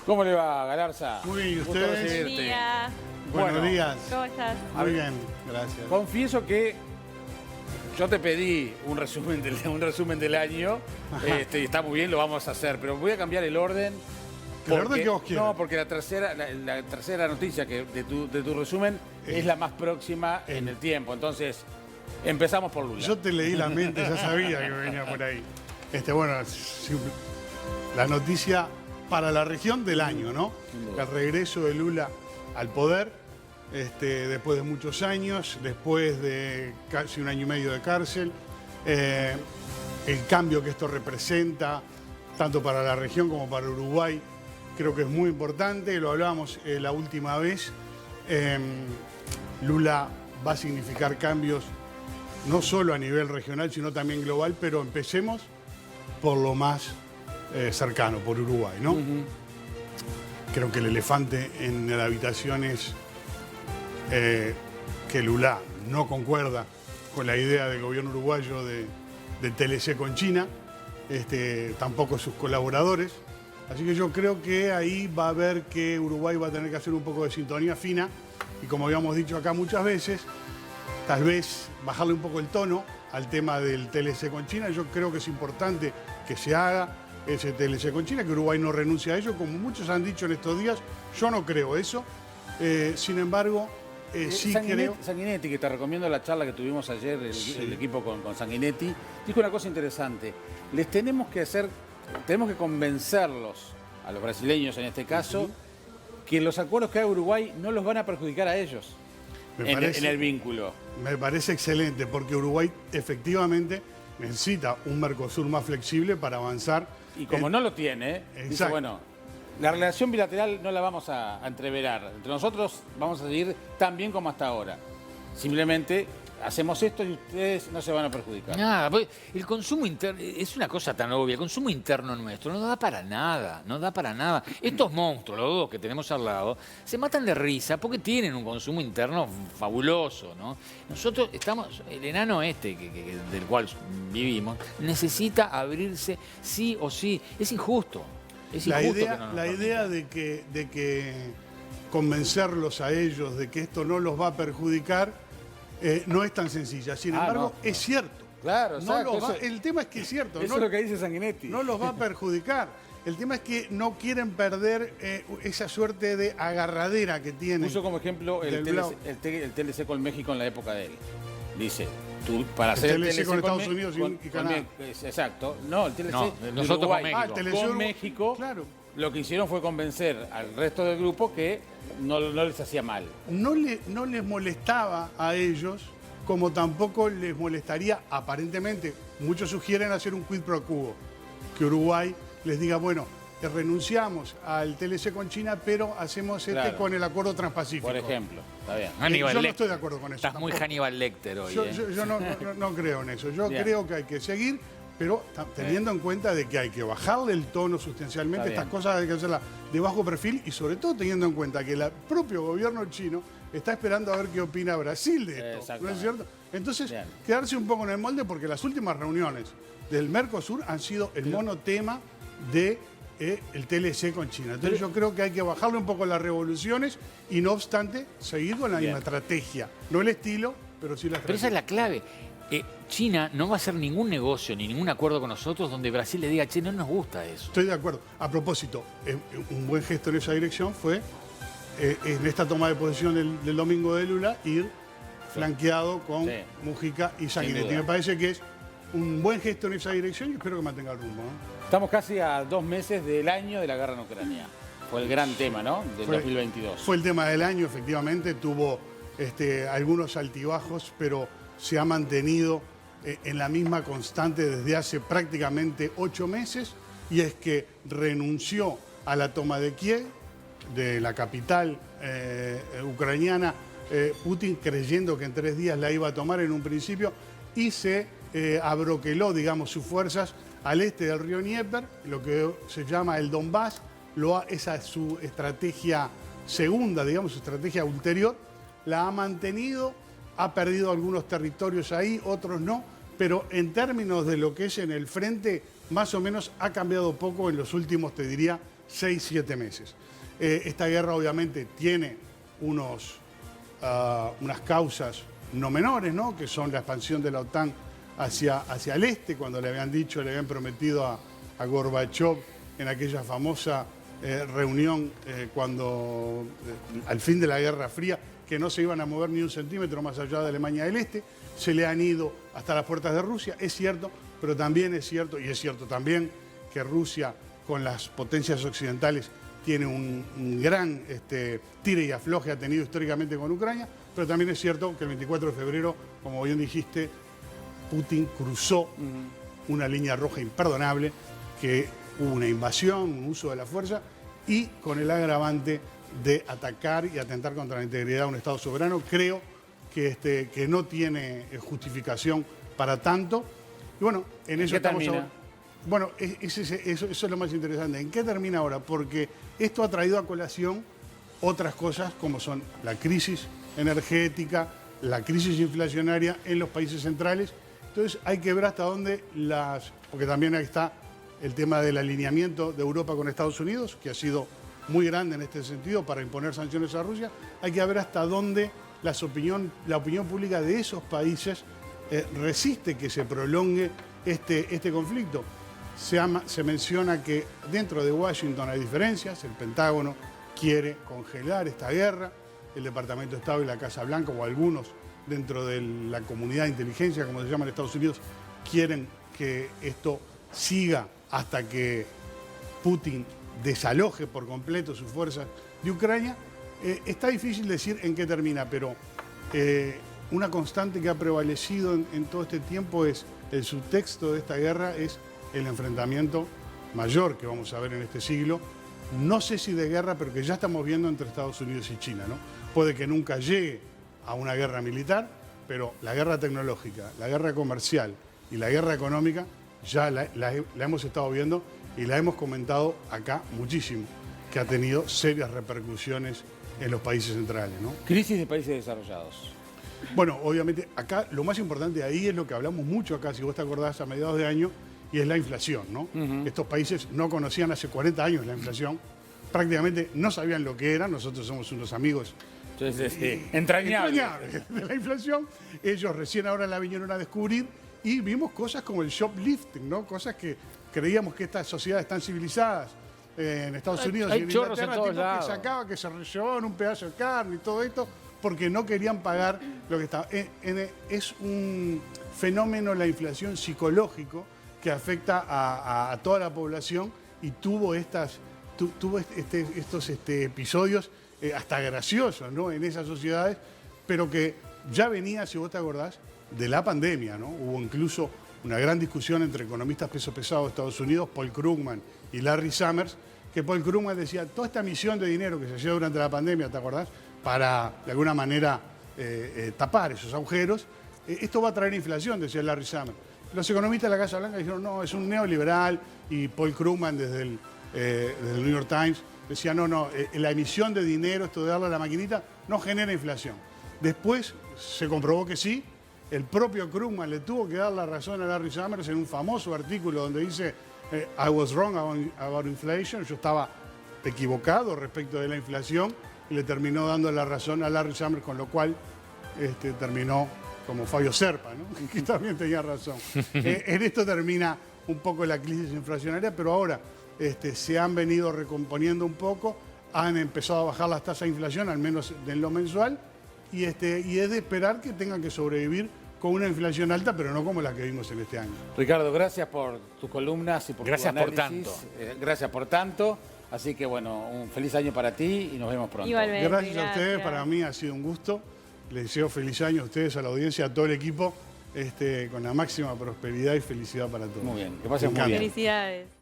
¿Cómo le va, Galarza? Muy bien, ¿y Gusto ustedes? recibirte. Buen día. Buenos Bueno, días. ¿Cómo estás? Muy bien, gracias. Confieso que yo te pedí un resumen del año. Y está muy bien, lo vamos a hacer, pero voy a cambiar el orden. ¿El orden que vos quieras? No, porque la tercera noticia de tu resumen es la más próxima en el tiempo. Entonces, empezamos por Lula. Yo te leí la mente, ya sabía que venía por ahí. Bueno, la noticia para la región del año, ¿no? El regreso de Lula al poder, después de muchos años, después de casi un año y medio de cárcel, el cambio que esto representa, tanto para la región como para Uruguay, creo que es muy importante, lo hablábamos la última vez. Lula va a significar cambios no solo a nivel regional, sino también global, pero empecemos por lo más cercano, por Uruguay, ¿no? Creo que el elefante en la habitación es que Lula no concuerda con la idea del gobierno uruguayo de TLC con China, tampoco sus colaboradores. Así que yo creo que ahí va a haber que Uruguay va a tener que hacer un poco de sintonía fina y, como habíamos dicho acá muchas veces, tal vez bajarle un poco el tono al tema del TLC con China. Yo creo que es importante que se haga ese TLC con China, que Uruguay no renuncie a ello, como muchos han dicho en estos días. Yo no creo eso. Sin embargo, sí creo... Sanguinetti, que te recomiendo la charla que tuvimos ayer, el equipo con Sanguinetti, dijo una cosa interesante. Tenemos que convencerlos, a los brasileños en este caso, que los acuerdos que haga Uruguay no los van a perjudicar a ellos en el vínculo. Me parece excelente, porque Uruguay efectivamente necesita un Mercosur más flexible para avanzar. Y como no lo tiene, dice, bueno, la relación bilateral no la vamos a entreverar. Entre nosotros vamos a seguir tan bien como hasta ahora. Simplemente hacemos esto y ustedes no se van a perjudicar. Nada, pues el consumo interno es una cosa tan obvia. El consumo interno nuestro no da para nada, no da para nada. Estos monstruos, los dos que tenemos al lado, se matan de risa porque tienen un consumo interno fabuloso, ¿no? Nosotros estamos, el enano del cual vivimos, necesita abrirse sí o sí. Es injusto. Es injusto la idea de que convencerlos a ellos de que esto no los va a perjudicar no es tan sencilla. Sin embargo, es cierto. Claro, exacto. El tema es que es cierto. Eso es lo que dice Sanguinetti. No los va a perjudicar. El tema es que no quieren perder esa suerte de agarradera que tienen. Puso como ejemplo el TLC con México en la época de él. Dice, tú para hacer el TLC con Estados Unidos y Canadá. Exacto. No, el TLC nosotros Uruguay, con con México. Claro. Lo que hicieron fue convencer al resto del grupo que no les hacía mal. No les molestaba a ellos, como tampoco les molestaría, aparentemente, muchos sugieren hacer un quid pro quo, que Uruguay les diga, bueno, renunciamos al TLC con China, pero hacemos con el acuerdo transpacífico. Por ejemplo, está bien. Yo no estoy de acuerdo con eso. Estás muy Hannibal Lecter hoy. Yo no creo en eso. Yo creo que hay que seguir, pero teniendo en cuenta de que hay que bajarle el tono sustancialmente. Estas cosas hay que hacerlas de bajo perfil y sobre todo teniendo en cuenta que el propio gobierno chino está esperando a ver qué opina Brasil de esto, ¿no es cierto? Entonces, quedarse un poco en el molde, porque las últimas reuniones del Mercosur han sido el monotema de el TLC con China. Entonces yo creo que hay que bajarle un poco las revoluciones y, no obstante, seguir con la misma estrategia. No el estilo, pero sí la estrategia. Pero esa es la clave. China no va a hacer ningún negocio ni ningún acuerdo con nosotros donde Brasil le diga, che, no nos gusta eso. Estoy de acuerdo. A propósito, un buen gesto en esa dirección fue, en esta toma de posición del domingo de Lula, ir flanqueado con Mujica y Sanguinetti. Me parece que es un buen gesto en esa dirección y espero que mantenga el rumbo, ¿no? Estamos casi a 2 meses del año de la guerra en Ucrania. Fue el gran tema, ¿no? Del 2022. Fue el tema del año, efectivamente. Tuvo algunos altibajos, pero se ha mantenido en la misma constante desde hace prácticamente 8 meses, y es que renunció a la toma de Kiev, de la capital ucraniana, Putin, creyendo que en 3 días la iba a tomar en un principio, y se abroqueló, digamos, sus fuerzas al este del río Dnieper, lo que se llama el Donbass. Esa es su estrategia segunda, digamos, su estrategia ulterior. La ha mantenido, ha perdido algunos territorios ahí, otros no, pero en términos de lo que es en el frente, más o menos ha cambiado poco en los últimos, te diría, 6, 7 meses. Esta guerra obviamente tiene unas causas no menores, ¿no? Que son la expansión de la OTAN hacia el este, cuando le habían prometido a Gorbachev en aquella famosa reunión cuando al fin de la Guerra Fría, que no se iban a mover ni un centímetro más allá de Alemania del Este. Se le han ido hasta las puertas de Rusia, es cierto, pero también es cierto, y es cierto también, que Rusia con las potencias occidentales tiene un gran tire y afloje, ha tenido históricamente con Ucrania, pero también es cierto que el 24 de febrero, como bien dijiste, Putin cruzó una línea roja imperdonable, que hubo una invasión, un uso de la fuerza, y con el agravante de atacar y atentar contra la integridad de un Estado soberano. Creo que no tiene justificación para tanto. Y bueno, en eso estamos ahora. Bueno, eso es lo más interesante. ¿En qué termina ahora? Porque esto ha traído a colación otras cosas como son la crisis energética, la crisis inflacionaria en los países centrales. Entonces hay que ver hasta dónde porque también ahí está el tema del alineamiento de Europa con Estados Unidos, que ha sido muy grande en este sentido para imponer sanciones a Rusia. Hay que ver hasta dónde la opinión pública de esos países resiste que se prolongue este conflicto. Se menciona que dentro de Washington hay diferencias, el Pentágono quiere congelar esta guerra, el Departamento de Estado y la Casa Blanca, o algunos dentro de la comunidad de inteligencia, como se llama en Estados Unidos, quieren que esto siga hasta que Putin desaloje por completo sus fuerzas de Ucrania. Está difícil decir en qué termina, pero una constante que ha prevalecido en todo este tiempo es el subtexto de esta guerra, es el enfrentamiento mayor que vamos a ver en este siglo. No sé si de guerra, pero que ya estamos viendo entre Estados Unidos y China, ¿no? Puede que nunca llegue a una guerra militar, pero la guerra tecnológica, la guerra comercial y la guerra económica ya la hemos estado viendo y la hemos comentado acá muchísimo, que ha tenido serias repercusiones en los países centrales, ¿no? Crisis de países desarrollados. Bueno, obviamente acá lo más importante ahí es lo que hablamos mucho acá, si vos te acordás, a mediados de año, y es la inflación, ¿no? Estos países no conocían hace 40 años la inflación, prácticamente no sabían lo que era. Nosotros somos unos amigos entrañables de la inflación. Ellos recién ahora la vinieron a descubrir y vimos cosas como el shoplifting, ¿no? Cosas que creíamos que estas sociedades tan civilizadas en Estados Unidos y en Inglaterra, tipos que sacaba, que se llevaban un pedazo de carne y todo esto, porque no querían pagar lo que estaba. Es un fenómeno, la inflación, psicológico, que afecta a toda la población, y tuvo estos episodios hasta graciosos, ¿no? En esas sociedades, pero que ya venía, si vos te acordás, de la pandemia, ¿no? Hubo incluso una gran discusión entre economistas peso pesado de Estados Unidos, Paul Krugman y Larry Summers, que Paul Krugman decía, toda esta emisión de dinero que se hacía durante la pandemia, ¿te acordás?, para de alguna manera tapar esos agujeros, esto va a traer inflación, decía Larry Summers. Los economistas de la Casa Blanca dijeron, no, es un neoliberal, y Paul Krugman desde el New York Times decía, no, la emisión de dinero, esto de darle a la maquinita, no genera inflación. Después se comprobó que sí. El propio Krugman le tuvo que dar la razón a Larry Summers en un famoso artículo donde dice, I was wrong about inflation, yo estaba equivocado respecto de la inflación, y le terminó dando la razón a Larry Summers, con lo cual terminó como Fabio Serpa, ¿no? Que también tenía razón. En esto termina un poco la crisis inflacionaria, pero ahora se han venido recomponiendo un poco, han empezado a bajar las tasas de inflación, al menos en lo mensual, y es de esperar que tengan que sobrevivir con una inflación alta, pero no como la que vimos en este año. Ricardo, gracias por tus columnas y por tu análisis. Gracias por tanto. Gracias por tanto. Así que bueno, un feliz año para ti y nos vemos pronto. Igualmente, gracias a ustedes, para mí ha sido un gusto. Les deseo feliz año a ustedes, a la audiencia, a todo el equipo, con la máxima prosperidad y felicidad para todos. Muy bien, que pasen muy bien. Felicidades.